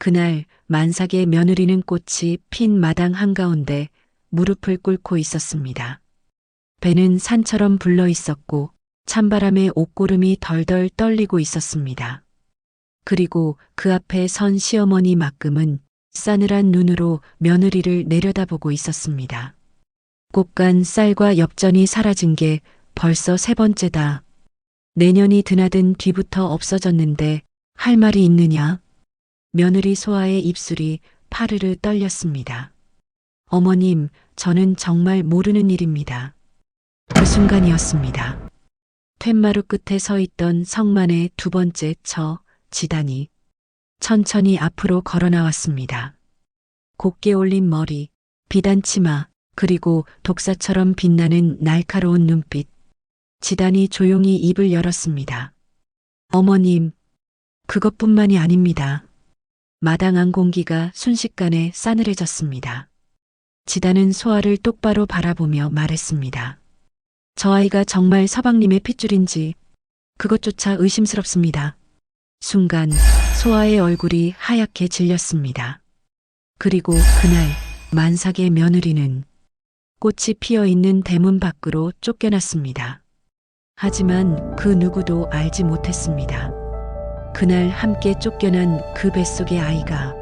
그날 만삭의 며느리는 꽃이 핀 마당 한가운데 무릎을 꿇고 있었습니다. 배는 산처럼 불러 있었고 찬바람에 옷고름이 덜덜 떨리고 있었습니다. 그리고 그 앞에 선 시어머니 막금은 싸늘한 눈으로 며느리를 내려다보고 있었습니다. 꽃간 쌀과 엽전이 사라진 게 벌써 세 번째다. 내년이 드나든 뒤부터 없어졌는데 할 말이 있느냐? 며느리 소아의 입술이 파르르 떨렸습니다. 어머님, 저는 정말 모르는 일입니다. 그 순간이었습니다. 툇마루 끝에 서 있던 성만의 두 번째 처, 지단이 천천히 앞으로 걸어 나왔습니다. 곱게 올린 머리, 비단 치마, 그리고 독사처럼 빛나는 날카로운 눈빛. 지단이 조용히 입을 열었습니다. 어머님, 그것뿐만이 아닙니다. 마당 안 공기가 순식간에 싸늘해졌습니다. 지단은 소아를 똑바로 바라보며 말했습니다. 저 아이가 정말 서방님의 핏줄인지 그것조차 의심스럽습니다. 순간 소아의 얼굴이 하얗게 질렸습니다. 그리고 그날 만삭의 며느리는 꽃이 피어 있는 대문 밖으로 쫓겨났습니다. 하지만 그 누구도 알지 못했습니다. 그날 함께 쫓겨난 그 뱃속의 아이가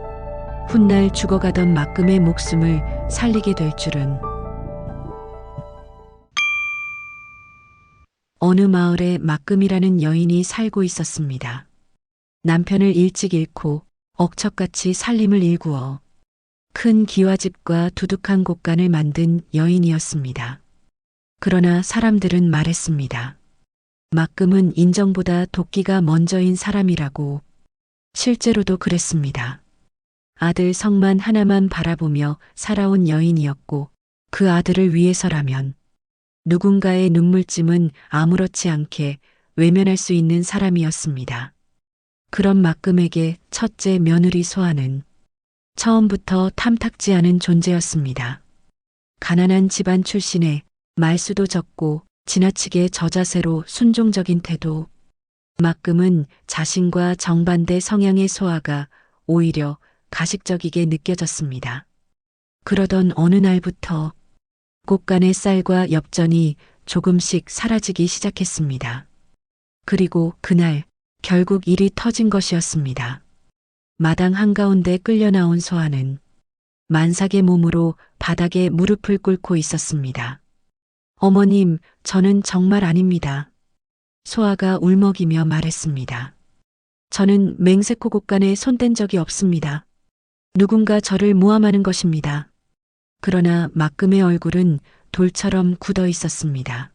훗날 죽어가던 막금의 목숨을 살리게 될 줄은. 어느 마을에 막금이라는 여인이 살고 있었습니다. 남편을 일찍 잃고 억척같이 살림을 일구어 큰 기와집과 두둑한 곳간을 만든 여인이었습니다. 그러나 사람들은 말했습니다. 막금은 인정보다 도끼가 먼저인 사람이라고. 실제로도 그랬습니다. 아들 성만 하나만 바라보며 살아온 여인이었고 그 아들을 위해서라면 누군가의 눈물짐은 아무렇지 않게 외면할 수 있는 사람이었습니다. 그런 막금에게 첫째 며느리 소아는 처음부터 탐탁지 않은 존재였습니다. 가난한 집안 출신에 말수도 적고 지나치게 저자세로 순종적인 태도. 막금은 자신과 정반대 성향의 소아가 오히려 가식적이게 느껴졌습니다. 그러던 어느 날부터 꽃간의 쌀과 엽전이 조금씩 사라지기 시작했습니다. 그리고 그날 결국 일이 터진 것이었습니다. 마당 한가운데 끌려 나온 소아는 만삭의 몸으로 바닥에 무릎을 꿇고 있었습니다. 어머님, 저는 정말 아닙니다. 소아가 울먹이며 말했습니다. 저는 맹세코 곳간에 손댄 적이 없습니다. 누군가 저를 모함하는 것입니다. 그러나 막금의 얼굴은 돌처럼 굳어 있었습니다.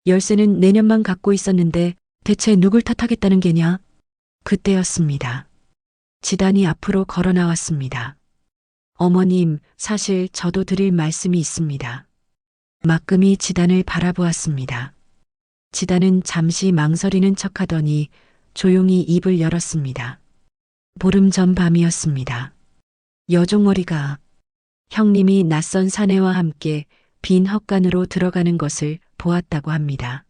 열쇠는 내년만 갖고 있었는데 대체 누굴 탓하겠다는 게냐? 그때였습니다. 지단이 앞으로 걸어 나왔습니다. 어머님, 사실 저도 드릴 말씀이 있습니다. 막금이 지단을 바라보았습니다. 지단은 잠시 망설이는 척하더니 조용히 입을 열었습니다. 보름 전 밤이었습니다. 여종머리가 형님이 낯선 사내와 함께 빈 헛간으로 들어가는 것을 보았다고 합니다.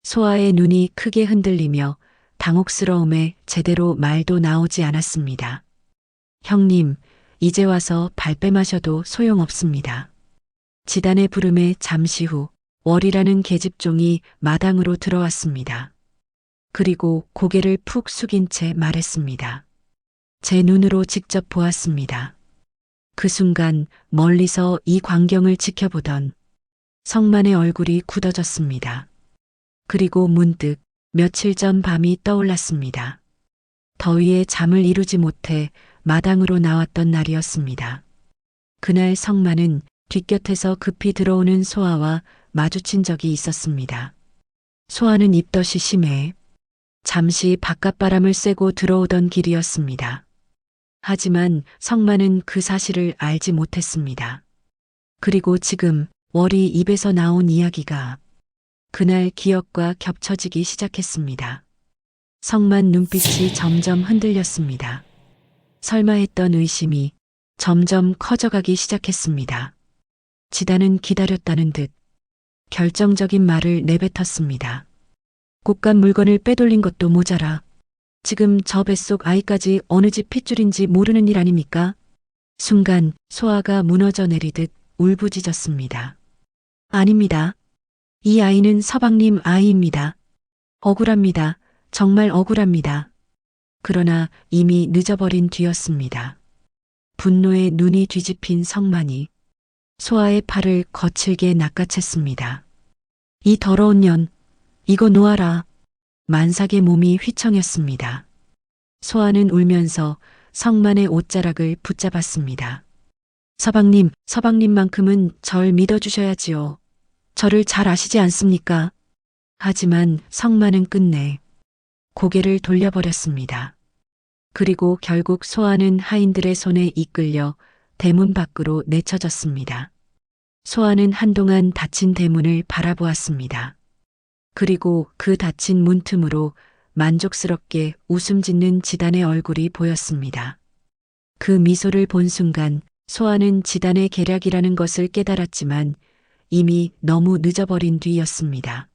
소아의 눈이 크게 흔들리며 당혹스러움에 제대로 말도 나오지 않았습니다. 형님, 이제 와서 발뺌하셔도 소용없습니다. 지단의 부름에 잠시 후 월이라는 계집종이 마당으로 들어왔습니다. 그리고 고개를 푹 숙인 채 말했습니다. 제 눈으로 직접 보았습니다. 그 순간 멀리서 이 광경을 지켜보던 성만의 얼굴이 굳어졌습니다. 그리고 문득 며칠 전 밤이 떠올랐습니다. 더위에 잠을 이루지 못해 마당으로 나왔던 날이었습니다. 그날 성만은 뒷곁에서 급히 들어오는 소아와 마주친 적이 있었습니다. 소아는 입덧이 심해 잠시 바깥바람을 쐬고 들어오던 길이었습니다. 하지만 성만은 그 사실을 알지 못했습니다. 그리고 지금 월이 입에서 나온 이야기가 그날 기억과 겹쳐지기 시작했습니다. 성만 눈빛이 점점 흔들렸습니다. 설마 했던 의심이 점점 커져가기 시작했습니다. 지단은 기다렸다는 듯 결정적인 말을 내뱉었습니다. 꽃간 물건을 빼돌린 것도 모자라 지금 저 뱃속 아이까지 어느 집 핏줄인지 모르는 일 아닙니까? 순간 소아가 무너져 내리듯 울부짖었습니다. 아닙니다. 이 아이는 서방님 아이입니다. 억울합니다. 정말 억울합니다. 그러나 이미 늦어버린 뒤였습니다. 분노에 눈이 뒤집힌 성만이 소아의 팔을 거칠게 낚아챘습니다. 이 더러운 년, 이거 놓아라. 만삭의 몸이 휘청였습니다. 소아는 울면서 성만의 옷자락을 붙잡았습니다. 서방님, 서방님만큼은 절 믿어주셔야지요. 저를 잘 아시지 않습니까? 하지만 성만은 끝내 고개를 돌려버렸습니다. 그리고 결국 소아는 하인들의 손에 이끌려 대문 밖으로 내쳐졌습니다. 소아는 한동안 닫힌 대문을 바라보았습니다. 그리고 그 닫힌 문틈으로 만족스럽게 웃음 짓는 지단의 얼굴이 보였습니다. 그 미소를 본 순간 소아는 지단의 계략이라는 것을 깨달았지만 이미 너무 늦어버린 뒤였습니다.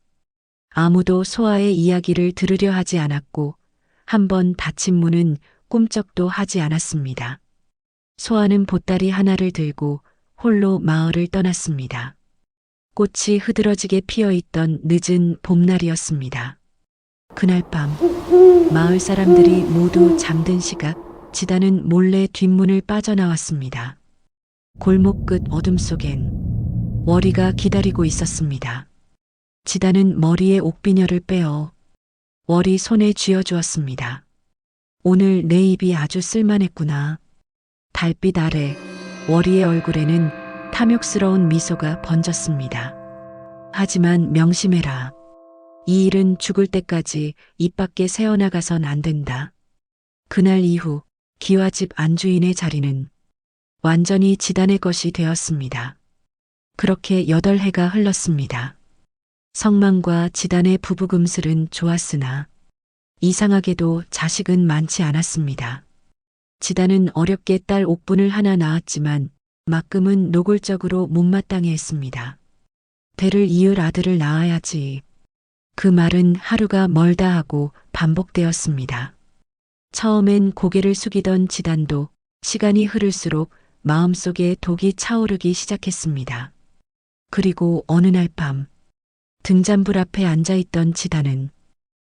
아무도 소아의 이야기를 들으려 하지 않았고 한번 닫힌 문은 꿈쩍도 하지 않았습니다. 소아는 보따리 하나를 들고 홀로 마을을 떠났습니다. 꽃이 흐드러지게 피어있던 늦은 봄날이었습니다. 그날 밤 마을 사람들이 모두 잠든 시각 지단은 몰래 뒷문을 빠져나왔습니다. 골목 끝 어둠 속엔 월이가 기다리고 있었습니다. 지단은 머리에 옥비녀를 빼어 월이 손에 쥐어주었습니다. 오늘 내 입이 아주 쓸만했구나. 달빛 아래 월이의 얼굴에는 탐욕스러운 미소가 번졌습니다. 하지만 명심해라. 이 일은 죽을 때까지 입 밖에 새어나가선 안 된다. 그날 이후 기와집 안주인의 자리는 완전히 지단의 것이 되었습니다. 그렇게 8해가 흘렀습니다. 성만과 지단의 부부금슬은 좋았으나 이상하게도 자식은 많지 않았습니다. 지단은 어렵게 딸 옥분을 하나 낳았지만 막금은 노골적으로 못마땅해 했습니다. 대를 이을 아들을 낳아야지. 그 말은 하루가 멀다 하고 반복되었습니다. 처음엔 고개를 숙이던 지단도 시간이 흐를수록 마음속에 독이 차오르기 시작했습니다. 그리고 어느 날 밤 등잔불 앞에 앉아있던 지단은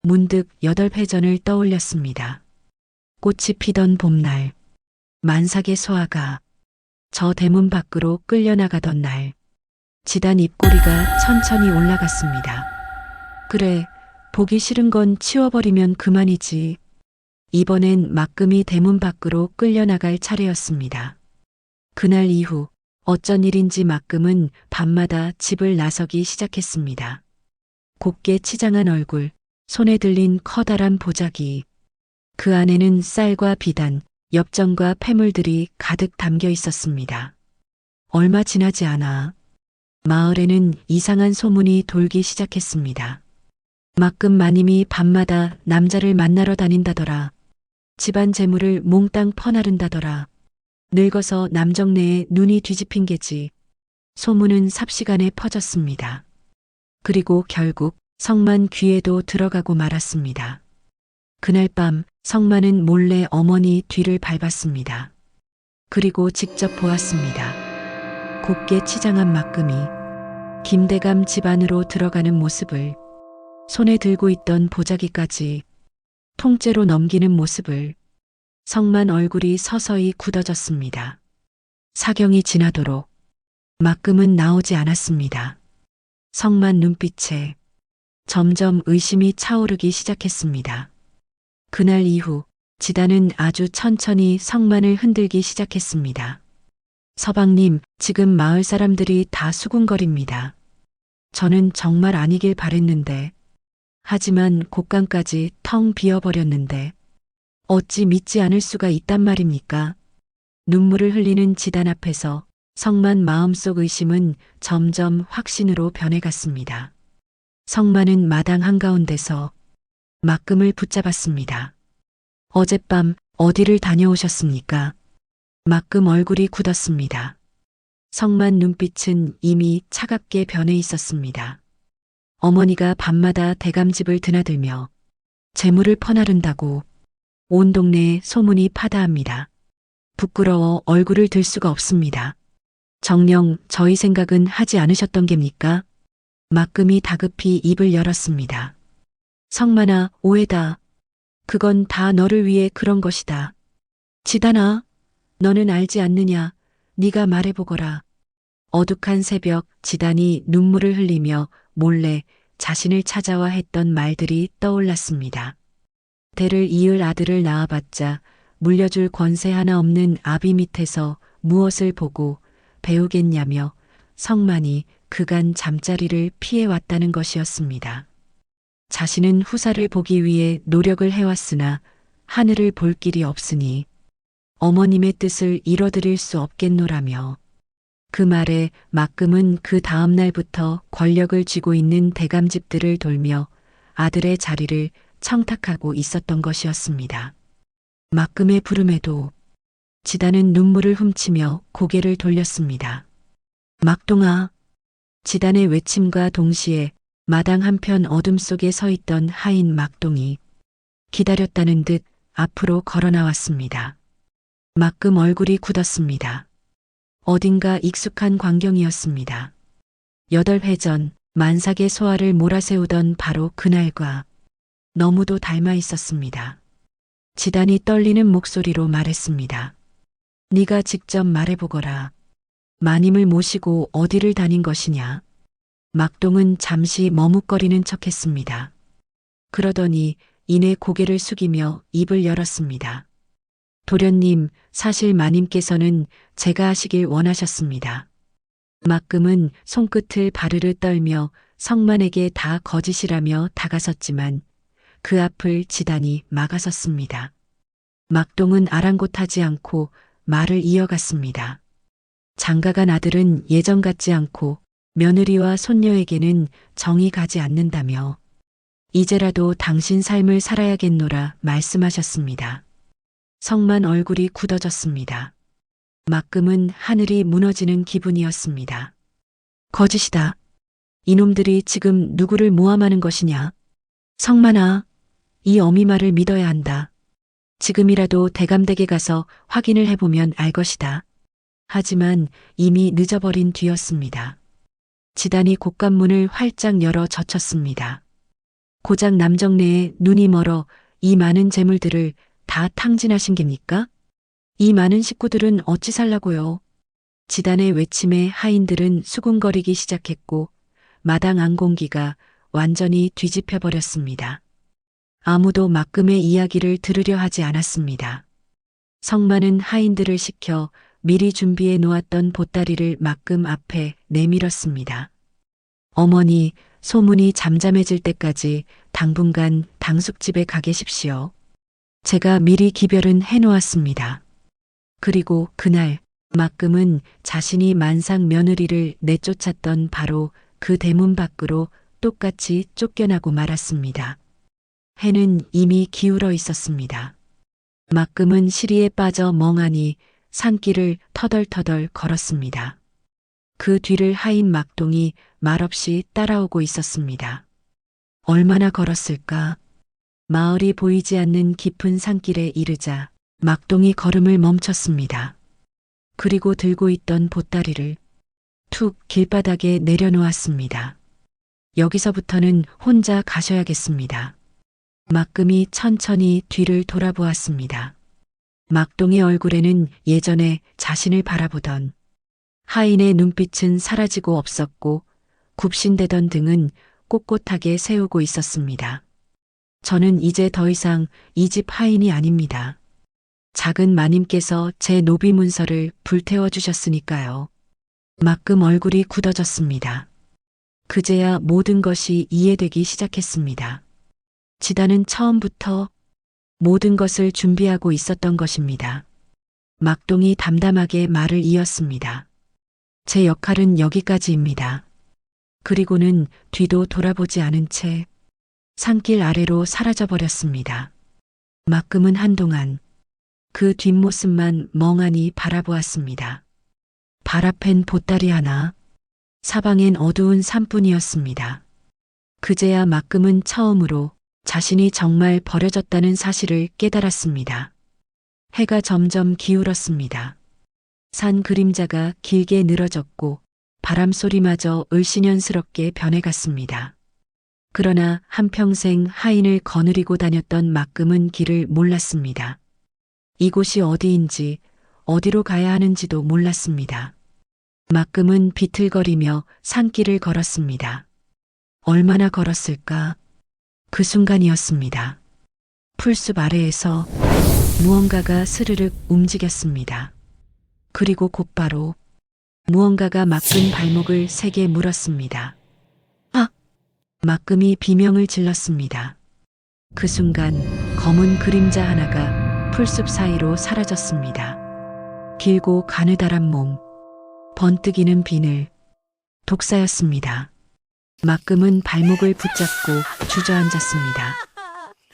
문득 8회전을 떠올렸습니다. 꽃이 피던 봄날, 만삭의 소아가 저 대문 밖으로 끌려나가던 날, 지단 입꼬리가 천천히 올라갔습니다. 그래, 보기 싫은 건 치워버리면 그만이지. 이번엔 막금이 대문 밖으로 끌려나갈 차례였습니다. 그날 이후 어쩐 일인지 막금은 밤마다 집을 나서기 시작했습니다. 곱게 치장한 얼굴, 손에 들린 커다란 보자기. 그 안에는 쌀과 비단, 엽전과 폐물들이 가득 담겨 있었습니다. 얼마 지나지 않아 마을에는 이상한 소문이 돌기 시작했습니다. 막금 마님이 밤마다 남자를 만나러 다닌다더라. 집안 재물을 몽땅 퍼나른다더라. 늙어서 남정네에 눈이 뒤집힌 게지. 소문은 삽시간에 퍼졌습니다. 그리고 결국 성만 귀에도 들어가고 말았습니다. 그날 밤 성만은 몰래 어머니 뒤를 밟았습니다. 그리고 직접 보았습니다. 곱게 치장한 막금이 김대감 집 안으로 들어가는 모습을, 손에 들고 있던 보자기까지 통째로 넘기는 모습을. 성만 얼굴이 서서히 굳어졌습니다. 사경이 지나도록 막금은 나오지 않았습니다. 성만 눈빛에 점점 의심이 차오르기 시작했습니다. 그날 이후 지단은 아주 천천히 성만을 흔들기 시작했습니다. 서방님, 지금 마을 사람들이 다 수군거립니다. 저는 정말 아니길 바랬는데, 하지만 곳간까지 텅 비어버렸는데 어찌 믿지 않을 수가 있단 말입니까? 눈물을 흘리는 지단 앞에서 성만 마음속 의심은 점점 확신으로 변해갔습니다. 성만은 마당 한가운데서 막금을 붙잡았습니다. 어젯밤 어디를 다녀오셨습니까? 막금 얼굴이 굳었습니다. 성만 눈빛은 이미 차갑게 변해 있었습니다. 어머니가 밤마다 대감집을 드나들며 재물을 퍼나른다고 온 동네에 소문이 파다합니다. 부끄러워 얼굴을 들 수가 없습니다. 정녕 저희 생각은 하지 않으셨던 geb니까? 막금이 다급히 입을 열었습니다. 성만아, 오해다. 그건 다 너를 위해 그런 것이다. 지단아, 너는 알지 않느냐? 네가 말해보거라. 어둑한 새벽 지단이 눈물을 흘리며 몰래 자신을 찾아와 했던 말들이 떠올랐습니다. 대를 이을 아들을 낳아봤자 물려줄 권세 하나 없는 아비 밑에서 무엇을 보고 배우겠냐며 성만이 그간 잠자리를 피해왔다는 것이었습니다. 자신은 후사를 보기 위해 노력을 해왔으나 하늘을 볼 길이 없으니 어머님의 뜻을 이뤄드릴 수 없겠노라며 그 말에 막금은 그 다음 날부터 권력을 쥐고 있는 대감집들을 돌며 아들의 자리를 청탁하고 있었던 것이었습니다. 막금의 부름에도 지단은 눈물을 훔치며 고개를 돌렸습니다. 막동아. 지단의 외침과 동시에 마당 한편 어둠 속에 서 있던 하인 막동이 기다렸다는 듯 앞으로 걸어 나왔습니다. 막금 얼굴이 굳었습니다. 어딘가 익숙한 광경이었습니다. 8회 전 만삭의 소화를 몰아세우던 바로 그날과 너무도 닮아 있었습니다. 지단이 떨리는 목소리로 말했습니다. 네가 직접 말해보거라. 마님을 모시고 어디를 다닌 것이냐? 막동은 잠시 머뭇거리는 척했습니다. 그러더니 이내 고개를 숙이며 입을 열었습니다. 도련님, 사실 마님께서는 제가 하시길 원하셨습니다. 막금은 손끝을 바르르 떨며 성만에게 다 거짓이라며 다가섰지만 그 앞을 지단이 막아섰습니다. 막동은 아랑곳하지 않고 말을 이어갔습니다. 장가간 아들은 예전 같지 않고 며느리와 손녀에게는 정이 가지 않는다며 이제라도 당신 삶을 살아야겠노라 말씀하셨습니다. 성만 얼굴이 굳어졌습니다. 막금은 하늘이 무너지는 기분이었습니다. 거짓이다. 이놈들이 지금 누구를 모함하는 것이냐? 성만아, 이 어미 말을 믿어야 한다. 지금이라도 대감댁에 가서 확인을 해보면 알 것이다. 하지만 이미 늦어버린 뒤였습니다. 지단이 곡간문을 활짝 열어 젖혔습니다. 고작 남정네에 눈이 멀어 이 많은 재물들을 다 탕진하신 geb니까? 이 많은 식구들은 어찌 살라고요? 지단의 외침에 하인들은 수군거리기 시작했고 마당 안공기가 완전히 뒤집혀 버렸습니다. 아무도 막금의 이야기를 들으려 하지 않았습니다. 성만은 하인들을 시켜 미리 준비해 놓았던 보따리를 막금 앞에 내밀었습니다. 어머니, 소문이 잠잠해질 때까지 당분간 당숙집에 가 계십시오. 제가 미리 기별은 해놓았습니다. 그리고 그날 막금은 자신이 만삭 며느리를 내쫓았던 바로 그 대문 밖으로 똑같이 쫓겨나고 말았습니다. 해는 이미 기울어 있었습니다. 막금은 시리에 빠져 멍하니 산길을 터덜터덜 걸었습니다. 그 뒤를 하인 막동이 말없이 따라오고 있었습니다. 얼마나 걸었을까? 마을이 보이지 않는 깊은 산길에 이르자 막동이 걸음을 멈췄습니다. 그리고 들고 있던 보따리를 툭 길바닥에 내려놓았습니다. 여기서부터는 혼자 가셔야겠습니다. 막금이 천천히 뒤를 돌아보았습니다. 막동의 얼굴에는 예전에 자신을 바라보던 하인의 눈빛은 사라지고 없었고 굽신대던 등은 꼿꼿하게 세우고 있었습니다. 저는 이제 더 이상 이 집 하인이 아닙니다. 작은 마님께서 제 노비 문서를 불태워 주셨으니까요. 막금 얼굴이 굳어졌습니다. 그제야 모든 것이 이해되기 시작했습니다. 지단은 처음부터 모든 것을 준비하고 있었던 것입니다. 막동이 담담하게 말을 이었습니다. 제 역할은 여기까지입니다. 그리고는 뒤도 돌아보지 않은 채 산길 아래로 사라져버렸습니다. 막금은 한동안 그 뒷모습만 멍하니 바라보았습니다. 발 앞엔 보따리 하나, 사방엔 어두운 산뿐이었습니다. 그제야 막금은 처음으로 자신이 정말 버려졌다는 사실을 깨달았습니다. 해가 점점 기울었습니다. 산 그림자가 길게 늘어졌고 바람 소리마저 을씨년스럽게 변해갔습니다. 그러나 한평생 하인을 거느리고 다녔던 막금은 길을 몰랐습니다. 이곳이 어디인지 어디로 가야 하는지도 몰랐습니다. 막금은 비틀거리며 산길을 걸었습니다. 얼마나 걸었을까? 그 순간이었습니다. 풀숲 아래에서 무언가가 스르륵 움직였습니다. 그리고 곧바로 무언가가 막금 발목을 세게 물었습니다. 아! 막금이 비명을 질렀습니다. 그 순간 검은 그림자 하나가 풀숲 사이로 사라졌습니다. 길고 가느다란 몸, 번뜩이는 비늘, 독사였습니다. 막금은 발목을 붙잡고 주저앉았습니다.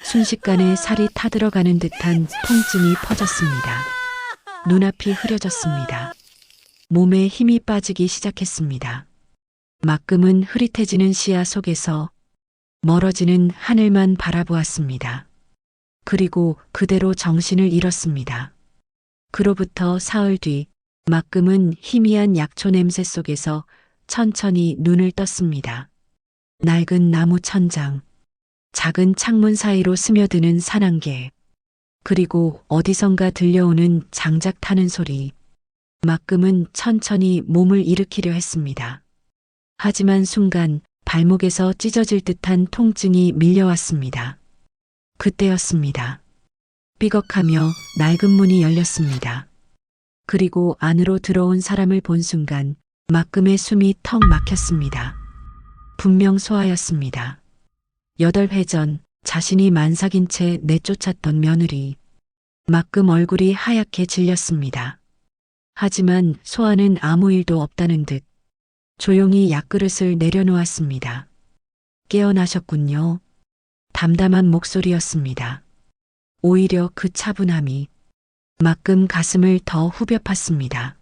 순식간에 살이 타들어가는 듯한 통증이 퍼졌습니다. 눈앞이 흐려졌습니다. 몸에 힘이 빠지기 시작했습니다. 막금은 흐릿해지는 시야 속에서 멀어지는 하늘만 바라보았습니다. 그리고 그대로 정신을 잃었습니다. 그로부터 사흘 뒤 막금은 희미한 약초 냄새 속에서 천천히 눈을 떴습니다. 낡은 나무 천장, 작은 창문 사이로 스며드는 산안개, 그리고 어디선가 들려오는 장작 타는 소리. 막금은 천천히 몸을 일으키려 했습니다. 하지만 순간 발목에서 찢어질 듯한 통증이 밀려왔습니다. 그때였습니다. 삐걱하며 낡은 문이 열렸습니다. 그리고 안으로 들어온 사람을 본 순간 막금의 숨이 턱 막혔습니다. 분명 소아였습니다. 8회 전 자신이 만삭인 채 내쫓았던 며느리. 막금 얼굴이 하얗게 질렸습니다. 하지만 소아는 아무 일도 없다는 듯 조용히 약그릇을 내려놓았습니다. 깨어나셨군요. 담담한 목소리였습니다. 오히려 그 차분함이 막금 가슴을 더 후벼 팠습니다.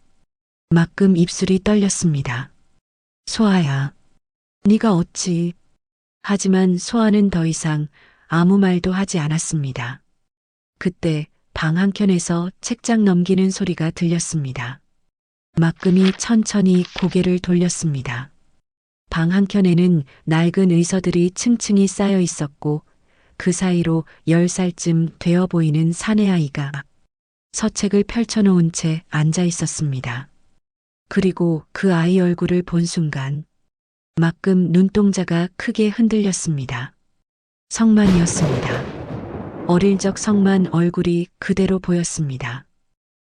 막금 입술이 떨렸습니다. 소아야, 네가 어찌... 하지만 소아는 더 이상 아무 말도 하지 않았습니다. 그때 방 한켠에서 책장 넘기는 소리가 들렸습니다. 막금이 천천히 고개를 돌렸습니다. 방 한켠에는 낡은 의서들이 층층이 쌓여 있었고 그 사이로 10살쯤 되어 보이는 사내아이가 서책을 펼쳐놓은 채 앉아 있었습니다. 그리고 그 아이 얼굴을 본 순간 막금 눈동자가 크게 흔들렸습니다. 성만이었습니다. 어릴 적 성만 얼굴이 그대로 보였습니다.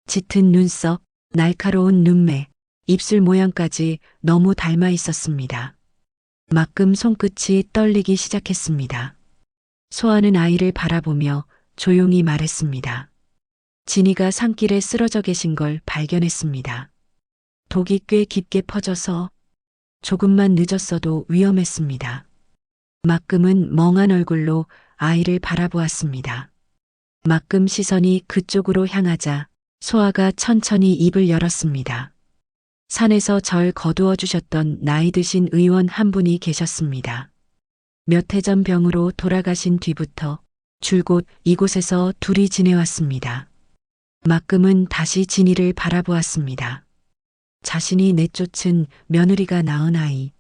짙은 눈썹, 날카로운 눈매, 입술 모양까지 너무 닮아 있었습니다. 막금 손끝이 떨리기 시작했습니다. 소아는 아이를 바라보며 조용히 말했습니다. 진이가 산길에 쓰러져 계신 걸 발견했습니다. 독이 꽤 깊게 퍼져서 조금만 늦었어도 위험했습니다. 막금은 멍한 얼굴로 아이를 바라보았습니다. 막금 시선이 그쪽으로 향하자 소아가 천천히 입을 열었습니다. 산에서 절 거두어 주셨던 나이 드신 의원 한 분이 계셨습니다. 몇 해 전 병으로 돌아가신 뒤부터 줄곧 이곳에서 둘이 지내왔습니다. 막금은 다시 진이를 바라보았습니다. 자신이 내쫓은 며느리가 낳은 아이.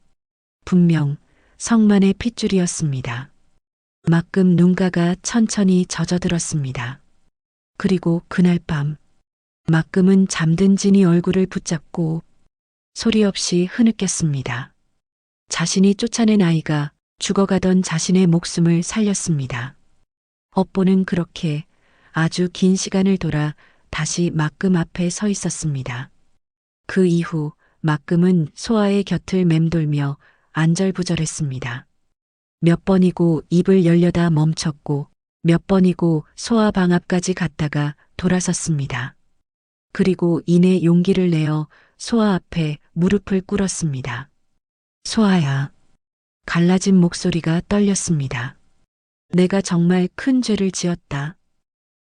분명 성만의 핏줄이었습니다. 막금 눈가가 천천히 젖어들었습니다. 그리고 그날 밤 막금은 잠든 진이 얼굴을 붙잡고 소리 없이 흐느꼈습니다. 자신이 쫓아낸 아이가 죽어가던 자신의 목숨을 살렸습니다. 업보는 그렇게 아주 긴 시간을 돌아 다시 막금 앞에 서 있었습니다. 그 이후 막금은 소아의 곁을 맴돌며 안절부절했습니다. 몇 번이고 입을 열려다 멈췄고 몇 번이고 소아 방 앞까지 갔다가 돌아섰습니다. 그리고 이내 용기를 내어 소아 앞에 무릎을 꿇었습니다. 소아야. 갈라진 목소리가 떨렸습니다. 내가 정말 큰 죄를 지었다.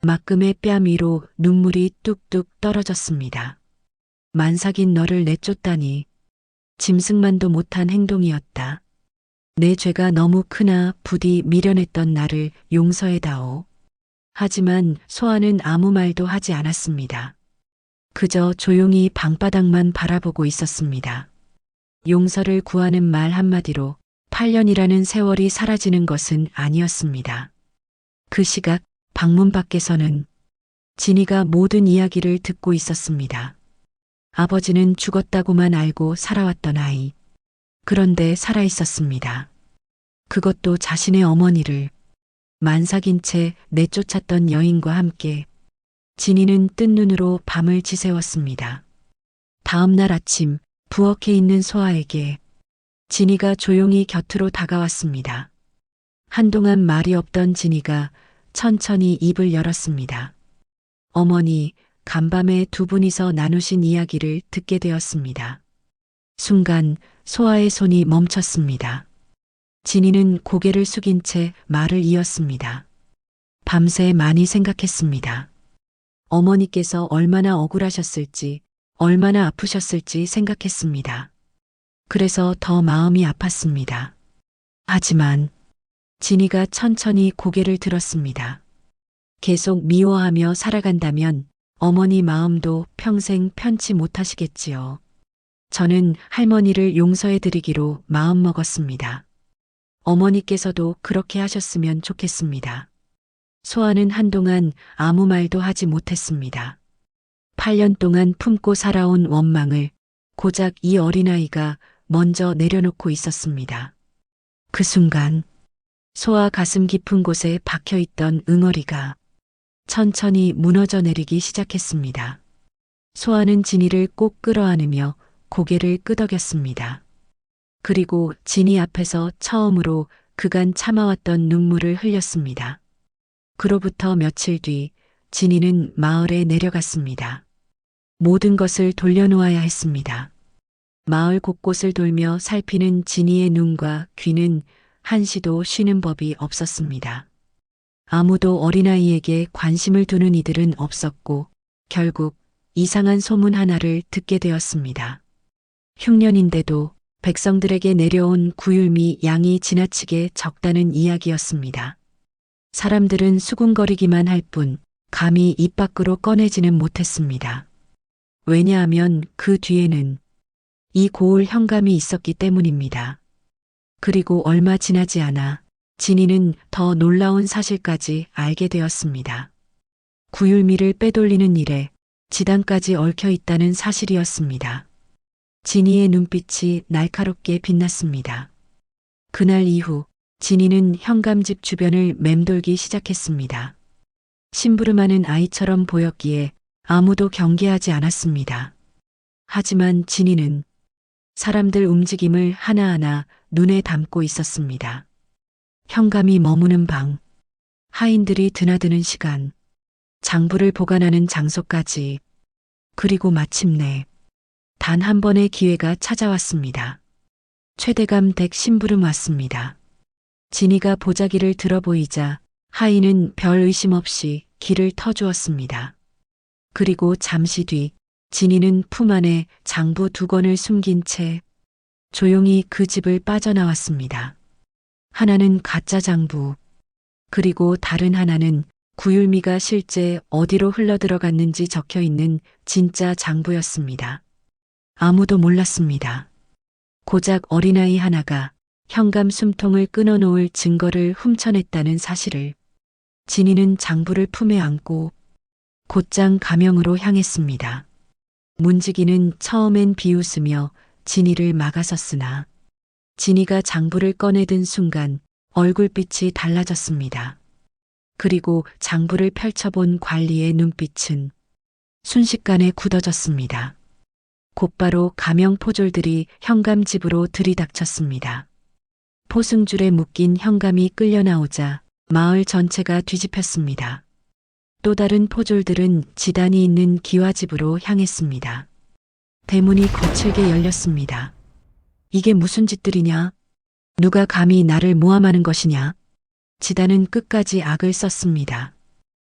막금의 뺨 위로 눈물이 뚝뚝 떨어졌습니다. 만삭인 너를 내쫓다니 짐승만도 못한 행동이었다. 내 죄가 너무 크나 부디 미련했던 나를 용서해다오. 하지만 소아는 아무 말도 하지 않았습니다. 그저 조용히 방바닥만 바라보고 있었습니다. 용서를 구하는 말 한마디로 8년이라는 세월이 사라지는 것은 아니었습니다. 그 시각 방문 밖에서는 진이가 모든 이야기를 듣고 있었습니다. 아버지는 죽었다고만 알고 살아왔던 아이. 그런데 살아 있었습니다. 그것도 자신의 어머니를 만삭인 채 내쫓았던 여인과 함께 진이는 뜬 눈으로 밤을 지새웠습니다. 다음 날 아침 부엌에 있는 소아에게 진이가 조용히 곁으로 다가왔습니다. 한동안 말이 없던 진이가 천천히 입을 열었습니다. 어머니, 간밤에 두 분이서 나누신 이야기를 듣게 되었습니다. 순간 소아의 손이 멈췄습니다. 진이는 고개를 숙인 채 말을 이었습니다. 밤새 많이 생각했습니다. 어머니께서 얼마나 억울하셨을지, 얼마나 아프셨을지 생각했습니다. 그래서 더 마음이 아팠습니다. 하지만 진이가 천천히 고개를 들었습니다. 계속 미워하며 살아간다면 어머니 마음도 평생 편치 못하시겠지요. 저는 할머니를 용서해드리기로 마음먹었습니다. 어머니께서도 그렇게 하셨으면 좋겠습니다. 소아는 한동안 아무 말도 하지 못했습니다. 8년 동안 품고 살아온 원망을 고작 이 어린아이가 먼저 내려놓고 있었습니다. 그 순간 소아 가슴 깊은 곳에 박혀있던 응어리가 천천히 무너져 내리기 시작했습니다. 소아는 진이를 꼭 끌어안으며 고개를 끄덕였습니다. 그리고 진이 앞에서 처음으로 그간 참아왔던 눈물을 흘렸습니다. 그로부터 며칠 뒤 진이는 마을에 내려갔습니다. 모든 것을 돌려놓아야 했습니다. 마을 곳곳을 돌며 살피는 진이의 눈과 귀는 한시도 쉬는 법이 없었습니다. 아무도 어린아이에게 관심을 두는 이들은 없었고 결국 이상한 소문 하나를 듣게 되었습니다. 흉년인데도 백성들에게 내려온 구휼미 양이 지나치게 적다는 이야기였습니다. 사람들은 수군거리기만 할 뿐 감히 입 밖으로 꺼내지는 못했습니다. 왜냐하면 그 뒤에는 이 고울 현감이 있었기 때문입니다. 그리고 얼마 지나지 않아 진이는 더 놀라운 사실까지 알게 되었습니다. 구휼미를 빼돌리는 일에 지단까지 얽혀 있다는 사실이었습니다. 진이의 눈빛이 날카롭게 빛났습니다. 그날 이후 진이는 현감집 주변을 맴돌기 시작했습니다. 심부름하는 아이처럼 보였기에 아무도 경계하지 않았습니다. 하지만 진이는 사람들 움직임을 하나하나 눈에 담고 있었습니다. 현감이 머무는 방, 하인들이 드나드는 시간, 장부를 보관하는 장소까지, 그리고 마침내 단 한 번의 기회가 찾아왔습니다. 최대감 댁 심부름 왔습니다. 진이가 보자기를 들어보이자 하인은 별 의심 없이 길을 터주었습니다. 그리고 잠시 뒤 진이는 품 안에 장부 2권을 숨긴 채 조용히 그 집을 빠져나왔습니다. 하나는 가짜 장부, 그리고 다른 하나는 구휼미가 실제 어디로 흘러들어갔는지 적혀 있는 진짜 장부였습니다. 아무도 몰랐습니다. 고작 어린아이 하나가 현감 숨통을 끊어놓을 증거를 훔쳐냈다는 사실을. 진이는 장부를 품에 안고 곧장 가명으로 향했습니다. 문지기는 처음엔 비웃으며 진이를 막아섰으나 진이가 장부를 꺼내든 순간 얼굴빛이 달라졌습니다. 그리고 장부를 펼쳐본 관리의 눈빛은 순식간에 굳어졌습니다. 곧바로 가명 포졸들이 현감집으로 들이닥쳤습니다. 포승줄에 묶인 현감이 끌려나오자 마을 전체가 뒤집혔습니다. 또 다른 포졸들은 지단이 있는 기와집으로 향했습니다. 대문이 거칠게 열렸습니다. 이게 무슨 짓들이냐? 누가 감히 나를 모함하는 것이냐? 지단은 끝까지 악을 썼습니다.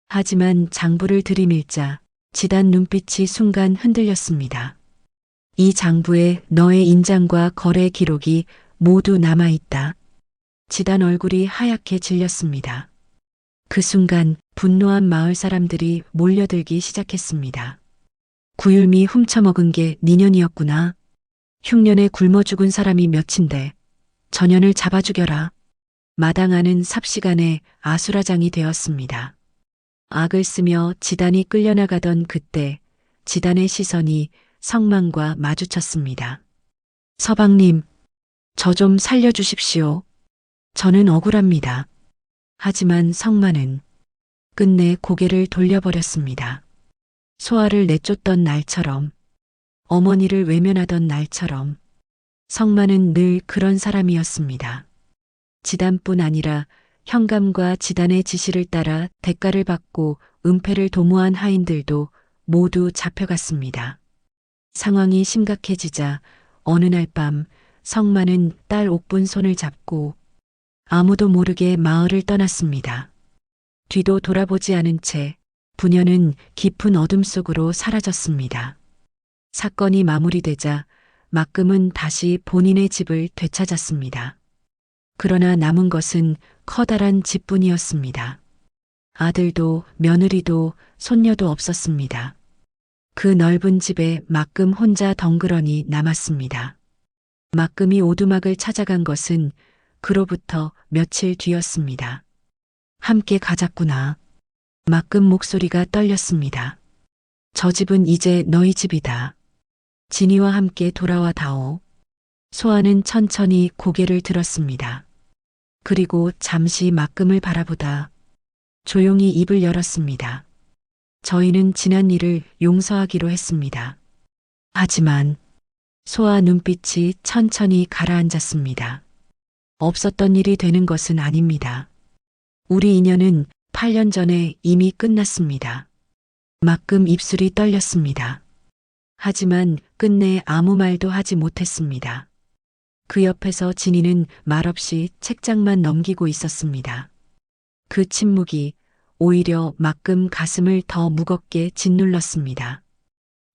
하지만 장부를 들이밀자 지단 눈빛이 순간 흔들렸습니다. 이 장부에 너의 인장과 거래 기록이 모두 남아있다. 지단 얼굴이 하얗게 질렸습니다. 그 순간 분노한 마을 사람들이 몰려들기 시작했습니다. 구율미 훔쳐먹은 게 니년이었구나. 흉년에 굶어 죽은 사람이 몇인데 전년을 잡아 죽여라. 마당 안은 삽시간에 아수라장이 되었습니다. 악을 쓰며 지단이 끌려나가던 그때 지단의 시선이 성만과 마주쳤습니다. 서방님, 저 좀 살려주십시오. 저는 억울합니다. 하지만 성만은 끝내 고개를 돌려버렸습니다. 소아를 내쫓던 날처럼, 어머니를 외면하던 날처럼 성만은 늘 그런 사람이었습니다. 지단뿐 아니라 현감과 지단의 지시를 따라 대가를 받고 은폐를 도모한 하인들도 모두 잡혀갔습니다. 상황이 심각해지자 어느 날 밤 성만은 딸 옥분 손을 잡고 아무도 모르게 마을을 떠났습니다. 뒤도 돌아보지 않은 채 부녀는 깊은 어둠 속으로 사라졌습니다. 사건이 마무리되자 막금은 다시 본인의 집을 되찾았습니다. 그러나 남은 것은 커다란 집뿐이었습니다. 아들도 며느리도 손녀도 없었습니다. 그 넓은 집에 막금 혼자 덩그러니 남았습니다. 막금이 오두막을 찾아간 것은 그로부터 며칠 뒤였습니다. 함께 가자꾸나. 막금 목소리가 떨렸습니다. 저 집은 이제 너희 집이다. 진이와 함께 돌아와 다오. 소아는 천천히 고개를 들었습니다. 그리고 잠시 막금을 바라보다 조용히 입을 열었습니다. 저희는 지난 일을 용서하기로 했습니다. 하지만 소아 눈빛이 천천히 가라앉았습니다. 없었던 일이 되는 것은 아닙니다. 우리 인연은 8년 전에 이미 끝났습니다. 막금 입술이 떨렸습니다. 하지만 끝내 아무 말도 하지 못했습니다. 그 옆에서 진이는 말없이 책장만 넘기고 있었습니다. 그 침묵이 오히려 막금 가슴을 더 무겁게 짓눌렀습니다.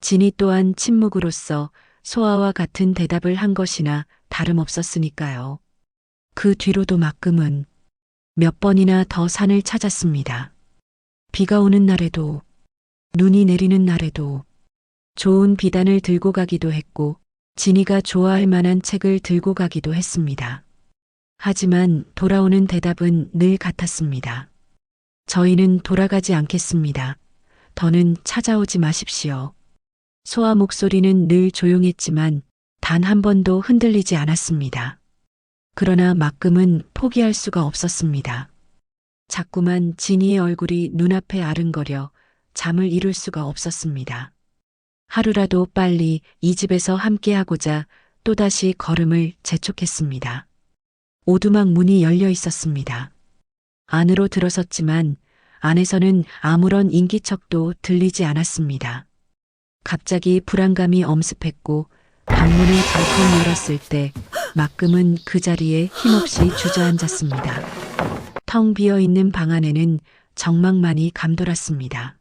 진이 또한 침묵으로써 소아와 같은 대답을 한 것이나 다름없었으니까요. 그 뒤로도 막금은 몇 번이나 더 산을 찾았습니다. 비가 오는 날에도, 눈이 내리는 날에도 좋은 비단을 들고 가기도 했고 진이가 좋아할 만한 책을 들고 가기도 했습니다. 하지만 돌아오는 대답은 늘 같았습니다. 저희는 돌아가지 않겠습니다. 더는 찾아오지 마십시오. 소아 목소리는 늘 조용했지만 단 한 번도 흔들리지 않았습니다. 그러나 막금은 포기할 수가 없었습니다. 자꾸만 진이의 얼굴이 눈앞에 아른거려 잠을 이룰 수가 없었습니다. 하루라도 빨리 이 집에서 함께하고자 또다시 걸음을 재촉했습니다. 오두막 문이 열려 있었습니다. 안으로 들어섰지만 안에서는 아무런 인기척도 들리지 않았습니다. 갑자기 불안감이 엄습했고 방문을 덜컥 열었을 때 막금은 그 자리에 힘없이 주저앉았습니다. 텅 비어있는 방 안에는 정막만이 감돌았습니다.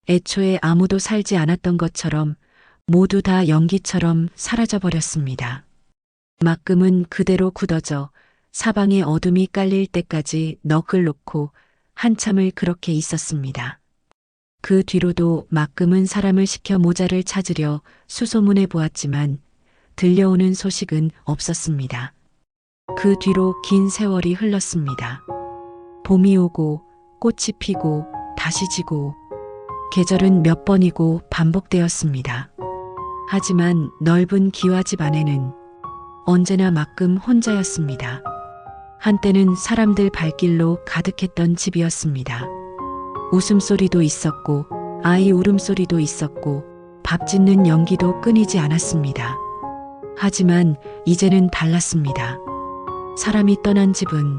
애초에 아무도 살지 않았던 것처럼 모두 다 연기처럼 사라져버렸습니다. 막금은 그대로 굳어져 사방에 어둠이 깔릴 때까지 넋을 놓고 한참을 그렇게 있었습니다. 그 뒤로도 막금은 사람을 시켜 모자를 찾으려 수소문해 보았지만 들려오는 소식은 없었습니다. 그 뒤로 긴 세월이 흘렀습니다. 봄이 오고 꽃이 피고 다시 지고 계절은 몇 번이고 반복되었습니다. 하지만 넓은 기와집 안에는 언제나 막금 혼자였습니다. 한때는 사람들 발길로 가득했던 집이었습니다. 웃음소리도 있었고 아이 울음소리도 있었고 밥 짓는 연기도 끊이지 않았습니다. 하지만 이제는 달랐습니다. 사람이 떠난 집은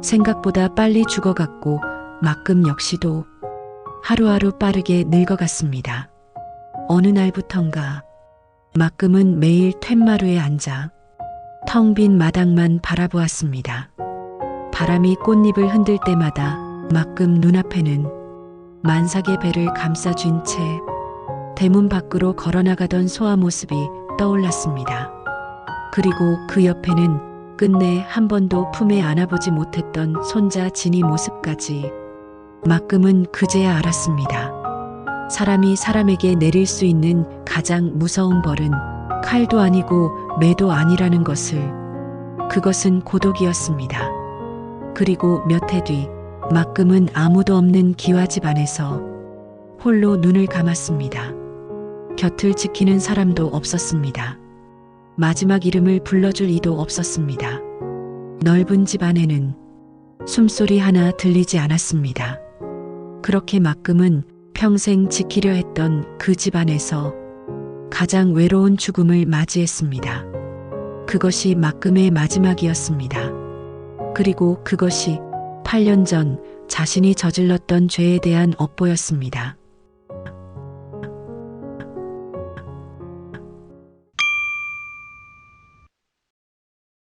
생각보다 빨리 죽어갔고 막금 역시도 하루하루 빠르게 늙어갔습니다. 어느 날부턴가 막금은 매일 툇마루에 앉아 텅 빈 마당만 바라보았습니다. 바람이 꽃잎을 흔들 때마다 막금 눈앞에는 만삭의 배를 감싸쥔 채 대문 밖으로 걸어나가던 소아 모습이 떠올랐습니다. 그리고 그 옆에는 끝내 한 번도 품에 안아보지 못했던 손자 진이 모습까지 막금은 그제야 알았습니다. 사람이 사람에게 내릴 수 있는 가장 무서운 벌은 칼도 아니고 매도 아니라는 것을, 그것은 고독이었습니다. 그리고 몇 해 뒤 막금은 아무도 없는 기와집 안에서 홀로 눈을 감았습니다. 곁을 지키는 사람도 없었습니다. 마지막 이름을 불러줄 이도 없었습니다. 넓은 집 안에는 숨소리 하나 들리지 않았습니다. 그렇게 막금은 평생 지키려 했던 그 집 안에서 가장 외로운 죽음을 맞이했습니다. 그것이 막금의 마지막이었습니다. 그리고 그것이 8년 전 자신이 저질렀던 죄에 대한 업보였습니다.